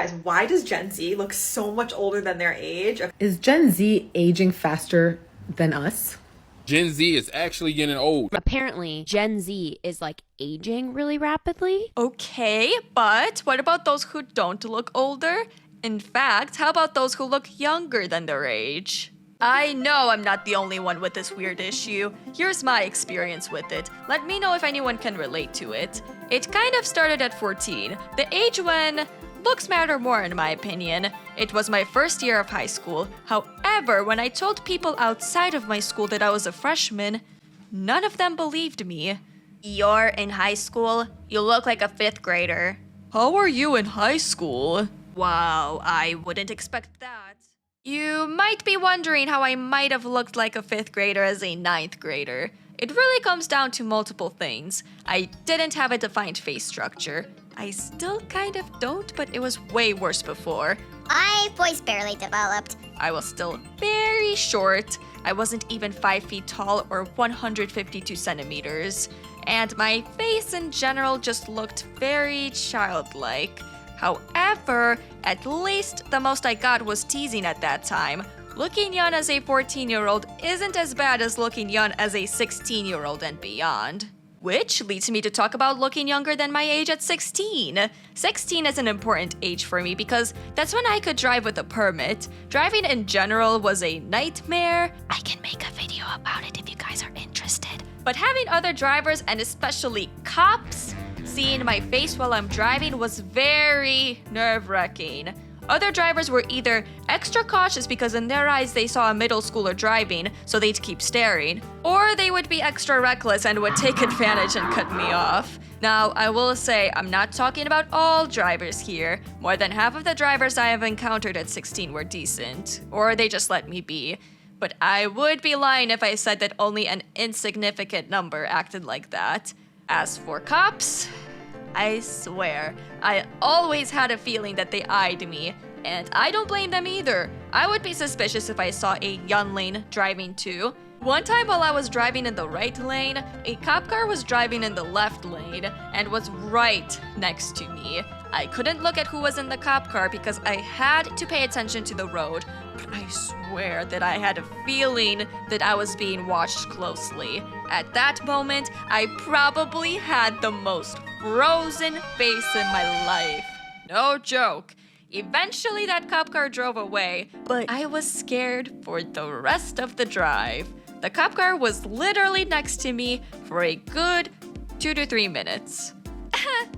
guys, why does Gen Z look so much older than their age? Is Gen Z aging faster than us? Gen Z is actually getting old. Apparently, Gen Z is like aging really rapidly. Okay, but what about those who don't look older? In fact, how about those who look younger than their age? I know I'm not the only one with this weird issue. Here's my experience with it. Let me know if anyone can relate to it. It kind of started at 14, the age when looks matter more in my opinion. It was my first year of high school. However, when I told people outside of my school that I was a freshman, none of them believed me. You're in high school? You look like a 5th grader. How are you in high school? Wow, I wouldn't expect that. You might be wondering how I might have looked like a 5th grader as a 9th grader. It really comes down to multiple things. I didn't have a defined face structure. I still kind of don't, but it was way worse before. My voice barely developed. I was still very short. I wasn't even 5 feet tall or 152 centimeters. And my face in general just looked very childlike. However, at least the most I got was teasing at that time. Looking young as a 14-year-old isn't as bad as looking young as a 16-year-old and beyond. Which leads me to talk about looking younger than my age at 16. 16 is an important age for me because that's when I could drive with a permit. Driving in general was a nightmare. I can make a video about it if you guys are interested. But having other drivers and especially cops seeing my face while I'm driving was very nerve-wracking. Other drivers were either extra cautious because in their eyes they saw a middle schooler driving, so they'd keep staring, or they would be extra reckless and would take advantage and cut me off. Now, I will say, I'm not talking about all drivers here. More than half of the drivers I have encountered at 16 were decent, or they just let me be. But I would be lying if I said that only an insignificant number acted like that. As for cops, I swear, I always had a feeling that they eyed me, and I don't blame them either. I would be suspicious if I saw a youngling driving too. One time while I was driving in the right lane, a cop car was driving in the left lane and was right next to me. I couldn't look at who was in the cop car because I had to pay attention to the road, but I swear that I had a feeling that I was being watched closely. At that moment, I probably had the most frozen face in my life. No joke. Eventually that cop car drove away, but I was scared for the rest of the drive. The cop car was literally next to me for a good 2 to 3 minutes.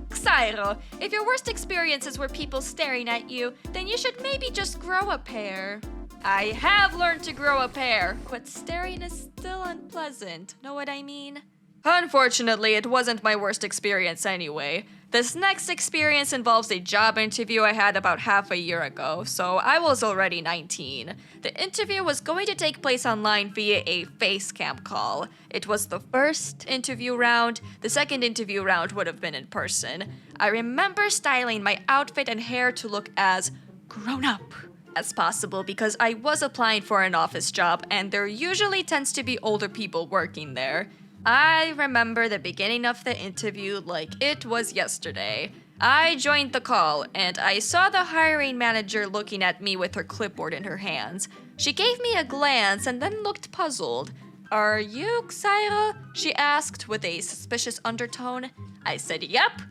Xairo, if your worst experiences were people staring at you, then you should maybe just grow a pair. I have learned to grow a pair, but staring is still unpleasant. Know what I mean? Unfortunately, it wasn't my worst experience anyway. This next experience involves a job interview I had about half a year ago, so I was already 19. The interview was going to take place online via a face cam call. It was the first interview round. The second interview round would have been in person. I remember styling my outfit and hair to look as grown up as possible because I was applying for an office job and there usually tends to be older people working there. I remember the beginning of the interview like it was yesterday. I joined the call, and I saw the hiring manager looking at me with her clipboard in her hands. She gave me a glance and then looked puzzled. "Are you Xairo?" she asked with a suspicious undertone. I said, "Yep."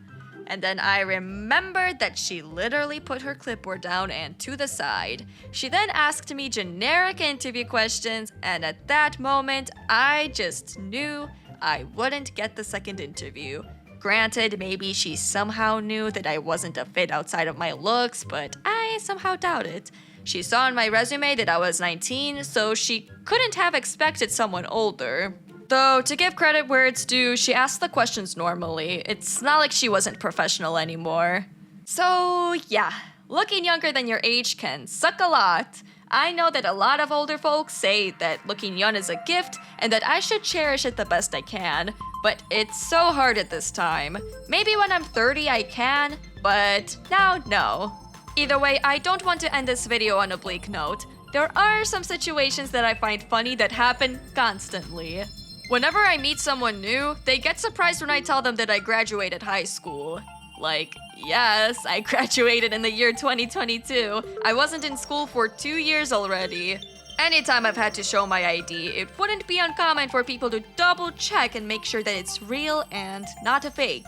And then I remembered that she literally put her clipboard down and to the side. She then asked me generic interview questions, and at that moment, I just knew I wouldn't get the second interview. Granted, maybe she somehow knew that I wasn't a fit outside of my looks, but I somehow doubt it. She saw on my resume that I was 19, so she couldn't have expected someone older. Though, to give credit where it's due, she asked the questions normally. It's not like she wasn't professional anymore. So, yeah, looking younger than your age can suck a lot. I know that a lot of older folks say that looking young is a gift and that I should cherish it the best I can, but it's so hard at this time. Maybe when I'm 30 I can, but now, no. Either way, I don't want to end this video on a bleak note. There are some situations that I find funny that happen constantly. Whenever I meet someone new, they get surprised when I tell them that I graduated high school. Like, Yes, I graduated in the year 2022. I wasn't in school for 2 years already. Anytime I've had to show my ID, it wouldn't be uncommon for people to double check and make sure that it's real and not a fake.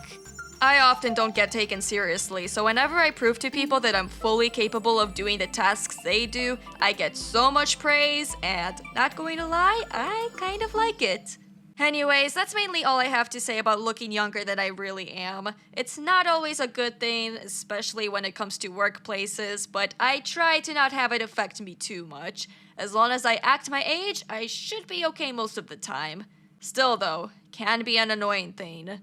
I often don't get taken seriously, so whenever I prove to people that I'm fully capable of doing the tasks they do, I get so much praise, and not going to lie, I kind of like it. Anyways, that's mainly all I have to say about looking younger than I really am. It's not always a good thing, especially when it comes to workplaces, but I try to not have it affect me too much. As long as I act my age, I should be okay most of the time. Still though, can be an annoying thing.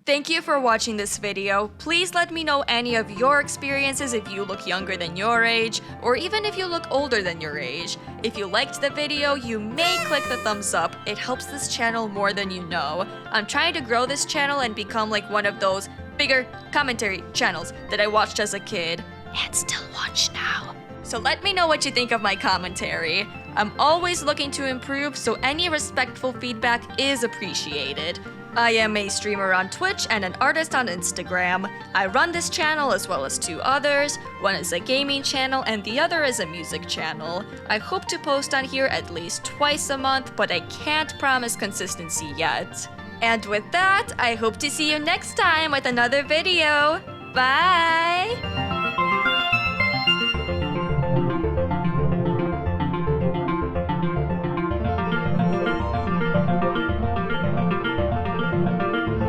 Thank you for watching this video. Please let me know any of your experiences if you look younger than your age, or even if you look older than your age. If you liked the video, you may click the thumbs up. It helps this channel more than you know. I'm trying to grow this channel and become like one of those bigger commentary channels that I watched as a kid, and still watch now. So let me know what you think of my commentary. I'm always looking to improve, so any respectful feedback is appreciated. I am a streamer on Twitch and an artist on Instagram. I run this channel as well as 2 others. One is a gaming channel and the other is a music channel. I hope to post on here at least twice a month, but I can't promise consistency yet. And with that, I hope to see you next time with another video. Bye!